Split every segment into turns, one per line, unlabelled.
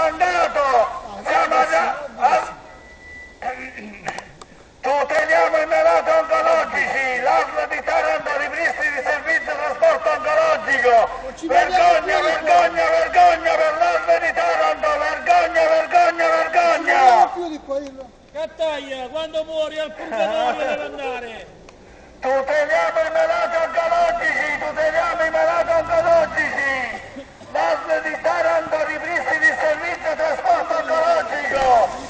mandato! Tuteliamo i malati oncologici, l'ASL di Taranto ripristini il servizio trasporto oncologico. Vergogna, vergogna, vergogna per l'ASL di Taranto, vergogna, vergogna, vergogna!
Cattaglia, quando muori al purgatorio deve andare!
Tuteliamo i malati oncologici, tuteliamo i malati oncologici! L'ASL di Taranto ripristini il servizio trasporto oncologico!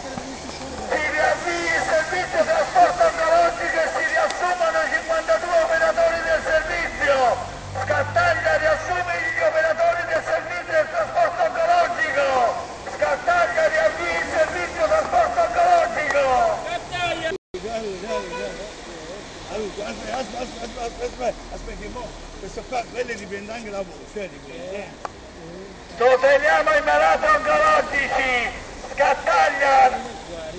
Si riavvii il servizio trasporto oncologico e si riassumono 52 operatori del servizio! Scattaglia riassume gli operatori del servizio del trasporto oncologico! Scattaglia riavvii il servizio trasporto oncologico!
Cattaglia!
Aspetta che mo questo qua, quelli dipende anche da voi, di quelli.
Tuteliamo i malati oncologici! Scattaglia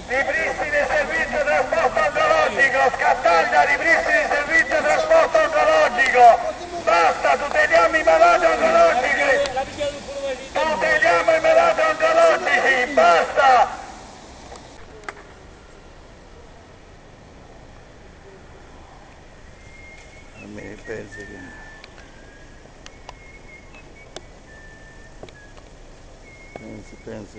ripristini il servizio trasporto oncologico! Scattaglia ripristini il servizio trasporto oncologico! Basta, tuteliamo i malati oncologici! Tuteliamo i malati oncologici! Basta!
Almeno penso che... Penso.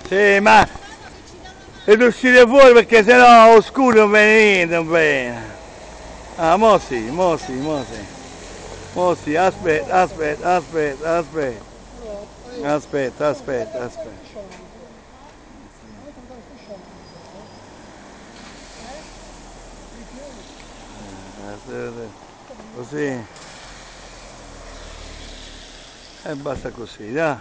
Sì, ma devo uscire fuori perché sennò oscuro non viene niente, non viene. Ah, mo sì, aspetta. Così. E basta così, dai.